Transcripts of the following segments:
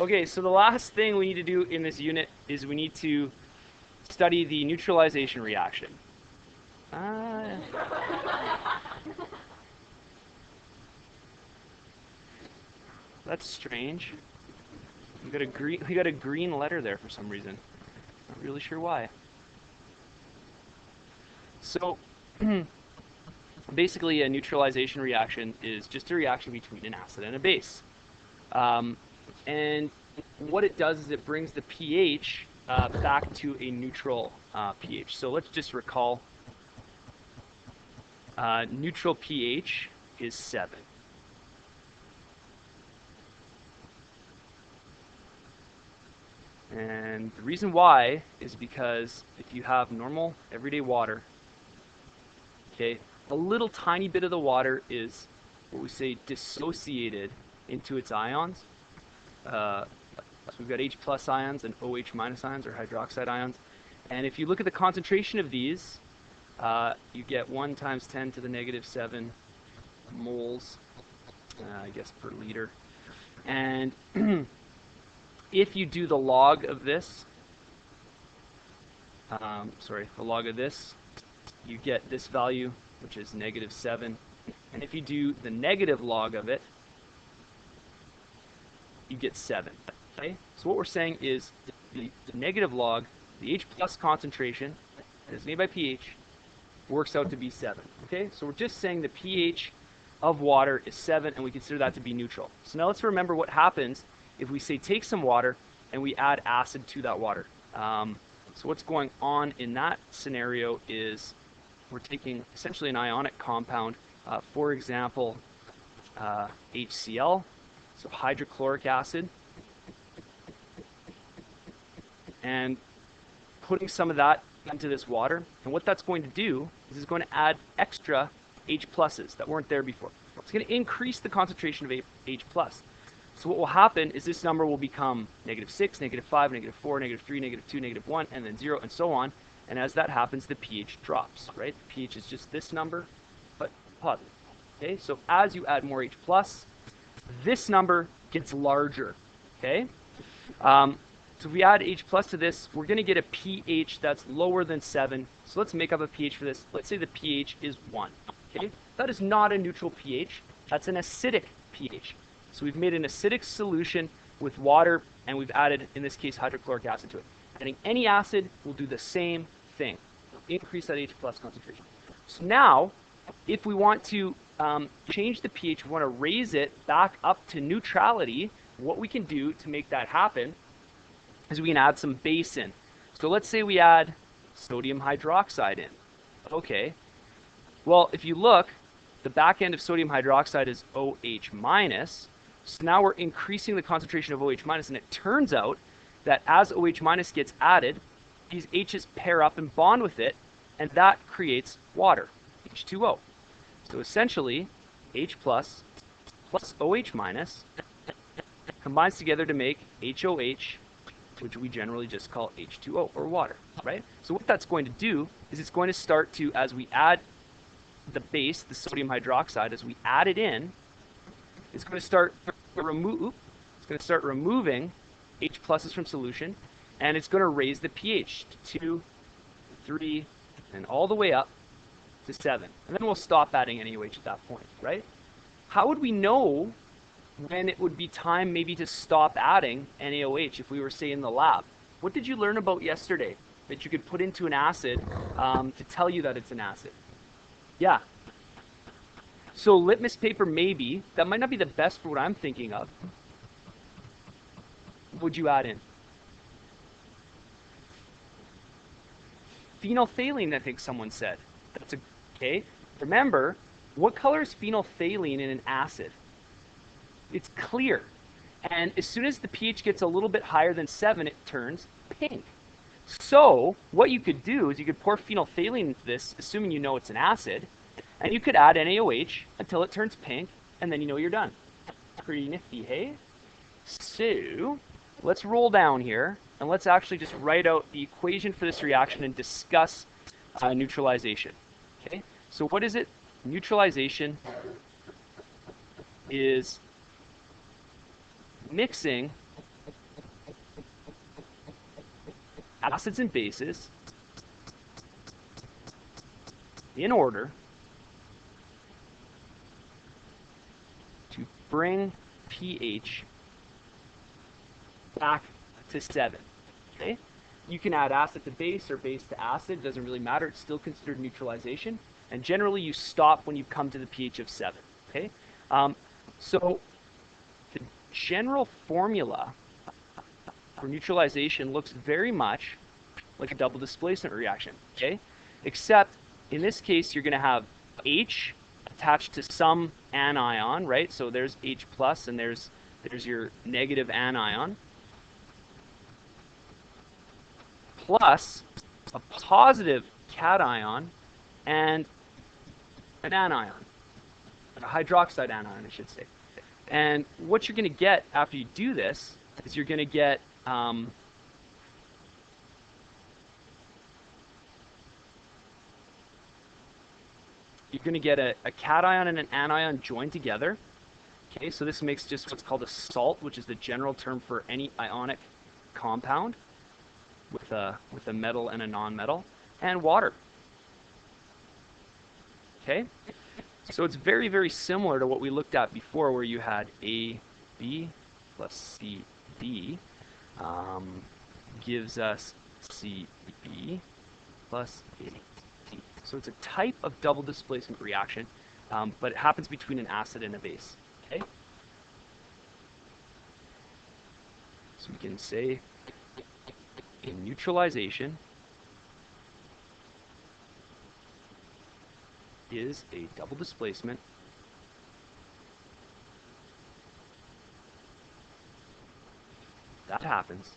Okay, so the last thing we need to do in this unit is we need to study the neutralization reaction. That's strange. We got a green letter there for some reason. Not really sure why. So basically a neutralization reaction is just a reaction between an acid and a base. And what it does is it brings the pH back to a neutral pH. So let's just recall neutral pH is 7. And the reason why is because if you have normal everyday water, okay, a little tiny bit of the water is what we say dissociated into its ions. So we've got H plus ions and OH minus ions, or hydroxide ions. And if you look at the concentration of these, you get 1 times 10 to the negative 7 moles, I guess, per liter. And if you do the log of this, the log of this, you get this value, which is negative 7. And if you do the negative log of it, you get 7. Okay? So what we're saying is the negative log, the H plus concentration, designated by pH, works out to be 7. Okay? So we're just saying the pH of water is 7, and we consider that to be neutral. So now let's remember what happens if we say take some water and we add acid to that water. So what's going on in that scenario is we're taking essentially an ionic compound, for example, HCl, so hydrochloric acid, and putting some of that into this water. And what that's going to do is it's going to add extra H pluses that weren't there before. It's going to increase the concentration of H plus. So what will happen is this number will become negative 6, negative 5, negative 4, negative 3, negative 2, negative 1, and then 0, and so on. And as that happens, the pH drops, right? The pH is just this number, but positive. Okay, so as you add more H plus, this number gets larger. Okay, so if we add H plus to this, we're going to get a pH that's lower than 7. So let's make up a pH for this. Let's say the pH is 1. Okay, that is not a neutral pH. That's an acidic pH. So we've made an acidic solution with water, and we've added, in this case, hydrochloric acid to it. Adding any acid will do the same thing. Increase that H plus concentration. So now, if we want to change the pH, we want to raise it back up to neutrality, what we can do to make that happen is we can add some base in. So let's say we add sodium hydroxide in. Okay. Well, if you look, the back end of sodium hydroxide is OH minus. So now we're increasing the concentration of OH minus, and it turns out that as OH minus gets added, these H's pair up and bond with it, and that creates water, H2O. So essentially, H plus OH minus combines together to make HOH, which we generally just call H2O, or water, right? So what that's going to do is it's going to start to, as we add the base, the sodium hydroxide, as we add it in, it's going to start removing H pluses from solution, and it's going to raise the pH to 2, 3, and all the way up to 7. And then we'll stop adding NaOH at that point, right? How would we know when it would be time maybe to stop adding NaOH if we were, say, in the lab? What did you learn about yesterday that you could put into an acid to tell you that it's an acid? Yeah. So litmus paper, maybe. That might not be the best for what I'm thinking of. What would you add in? Phenolphthalein, I think someone said. That's okay. Remember, what color is phenolphthalein in an acid? It's clear. And as soon as the pH gets a little bit higher than 7, it turns pink. So what you could do is you could pour phenolphthalein into this, assuming you know it's an acid, and you could add NaOH until it turns pink, and then you know you're done. Pretty nifty, hey? So let's roll down here, and let's actually just write out the equation for this reaction and discuss neutralization. Okay, so what is it? Neutralization is mixing acids and bases in order to bring pH back to 7. Okay? You can add acid to base or base to acid. It doesn't really matter. It's still considered neutralization. And generally, you stop when you come to the pH of 7. Okay? So the general formula for neutralization looks very much like a double displacement reaction. Okay? Except in this case, you're going to have H attached to some anion, right? So there's H plus, and there's your negative anion, plus a positive cation and an anion, a hydroxide anion, I should say. And what you're going to get after you do this is you're going to get a cation and an anion joined together. Okay, so this makes just what's called a salt, which is the general term for any ionic compound with a metal and a non-metal, and water. Okay, so it's very, very similar to what we looked at before, where you had AB plus CD gives us CB plus AD. So it's a type of double displacement reaction, but it happens between an acid and a base. Okay? So we can say in neutralization is a double displacement that happens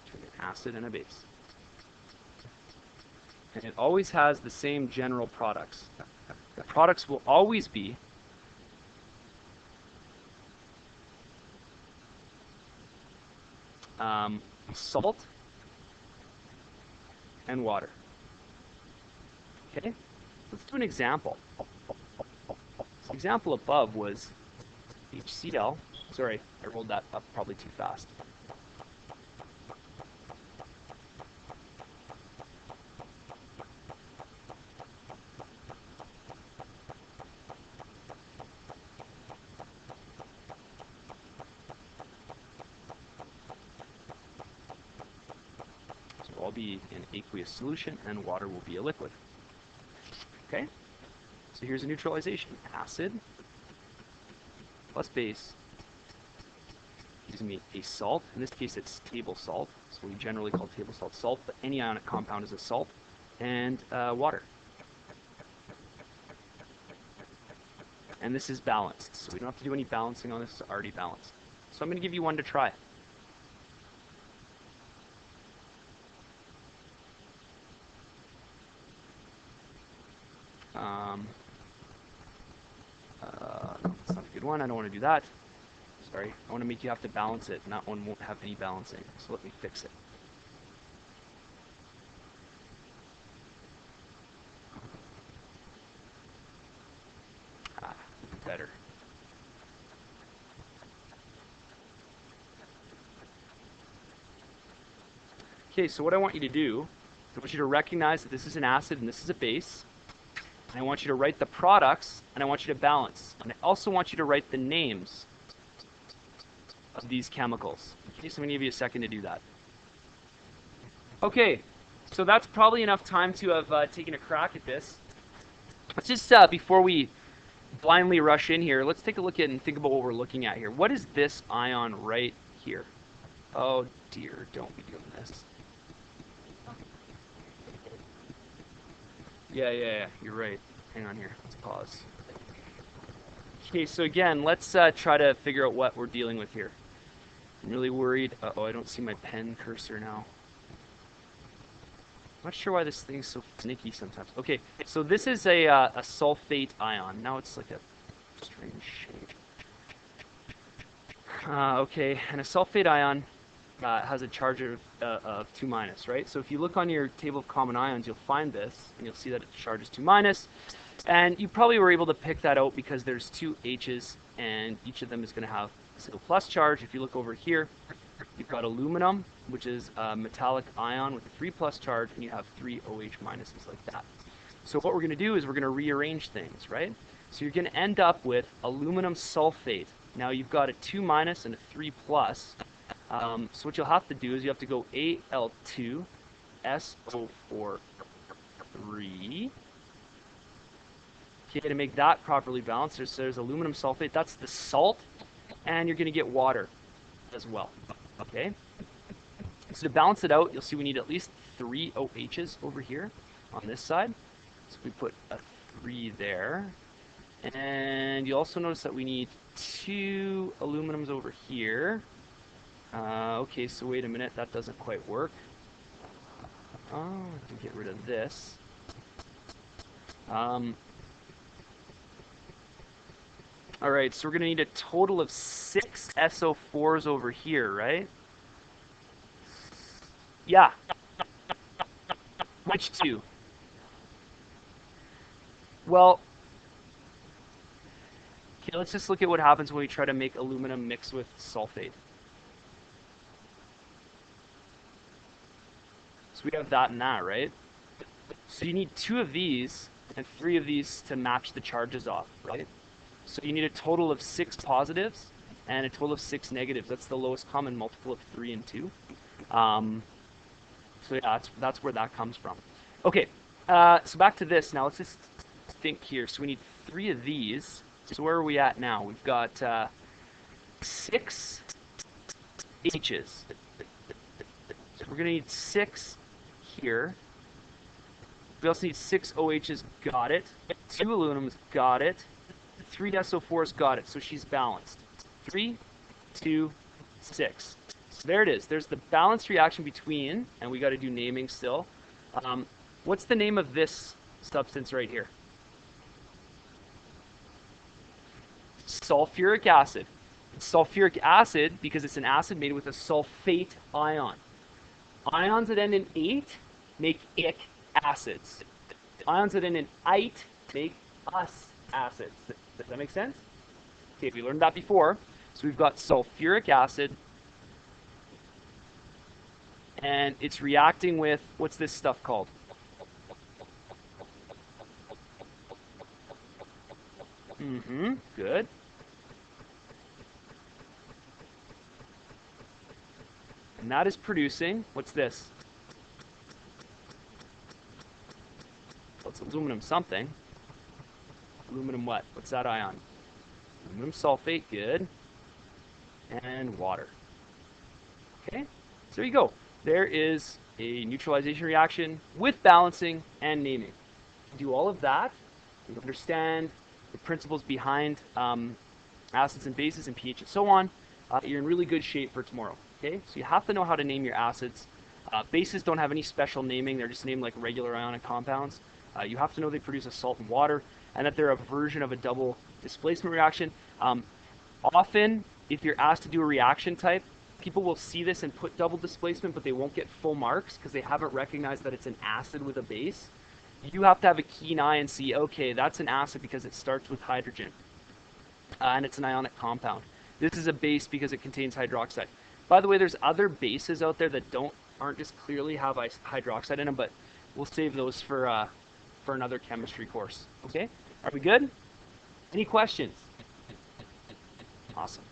between an acid and a base. And it always has the same general products. The products will always be salt and water. Okay? Let's do an example. The example above was HCl. Sorry, I rolled that up probably too fast. Will be an aqueous solution, and water will be a liquid. Okay? So here's a neutralization. Acid plus base gives me a salt. In this case, it's table salt. So we generally call table salt salt, but any ionic compound is a salt. And water. And this is balanced. So we don't have to do any balancing on this. It's already balanced. So I'm going to give you one to try. That's not a good one. I don't want to do that. Sorry. I want to make you have to balance it, and that one won't have any balancing. So let me fix it. Better. Okay, so what I want you to do is I want you to recognize that this is an acid and this is a base. And I want you to write the products, and I want you to balance. And I also want you to write the names of these chemicals. Okay, so I'm going to give you a second to do that. Okay, so that's probably enough time to have taken a crack at this. Let's just, before we blindly rush in here, let's take a look at and think about what we're looking at here. What is this ion right here? Oh dear, don't be doing this. Yeah, you're right. Hang on here. Let's pause. Okay, so again, let's try to figure out what we're dealing with here. I'm really worried. Uh-oh, I don't see my pen cursor now. I'm not sure why this thing's so finicky sometimes. Okay, so this is a sulfate ion. Now it's like a strange shape. Okay, and a sulfate ion has a charge of 2-, right? So if you look on your table of common ions, you'll find this, and you'll see that its charge is 2-. And you probably were able to pick that out because there's two H's, and each of them is going to have a single plus charge. If you look over here, you've got aluminum, which is a metallic ion with a 3 plus charge, and you have 3 OH minuses like that. So what we're going to do is we're going to rearrange things, right? So you're going to end up with aluminum sulfate. Now you've got a 2 minus and a 3 plus. So what you'll have to do is you have to go Al2, SO4, 3. Okay, to make that properly balanced, there's aluminum sulfate. That's the salt, and you're going to get water as well. Okay. So to balance it out, you'll see we need at least 3 OHs over here on this side. So we put a 3 there. And you'll also notice that we need 2 aluminums over here. Okay, so wait a minute, that doesn't quite work. Oh, I can get rid of this. Alright, so we're going to need a total of 6 SO4s over here, right? Yeah. Which 2? Well, okay, let's just look at what happens when we try to make aluminum mix with sulfate. So we have that and that, right? So you need 2 of these and 3 of these to match the charges off, right? So you need a total of 6 positives and a total of 6 negatives. That's the lowest common multiple of 3 and 2. So yeah, that's where that comes from. Okay, so back to this now. Let's just think here. So we need 3 of these. So where are we at now? We've got 6 H's. So we're going to need 6 here. We also need 6 OHs, got it. 2 aluminums, got it. 3 SO4s, got it. So she's balanced. 3, 2, 6. So there it is. There's the balanced reaction between, and we got to do naming still. What's the name of this substance right here? Sulfuric acid. It's sulfuric acid because it's an acid made with a sulfate ion. Ions that end in ate make ic acids. Ions that end in ite make us acids. Does that make sense? Okay, we learned that before. So we've got sulfuric acid, and it's reacting with, what's this stuff called? Good. And that is producing, what's this? Well, it's aluminum something. Aluminum what? What's that ion? Aluminum sulfate, good. And water. Okay, so there you go. There is a neutralization reaction with balancing and naming. Do all of that, you understand the principles behind acids and bases and pH and so on, you're in really good shape for tomorrow. Okay, so you have to know how to name your acids. Bases don't have any special naming, they're just named like regular ionic compounds. You have to know they produce a salt and water, and that they're a version of a double displacement reaction. Often, if you're asked to do a reaction type, people will see this and put double displacement, but they won't get full marks because they haven't recognized that it's an acid with a base. You have to have a keen eye and see, okay, that's an acid because it starts with hydrogen, and it's an ionic compound. This is a base because it contains hydroxide. By the way, there's other bases out there that aren't just clearly have hydroxide in them, but we'll save those for another chemistry course. Okay, are we good? Any questions? Awesome.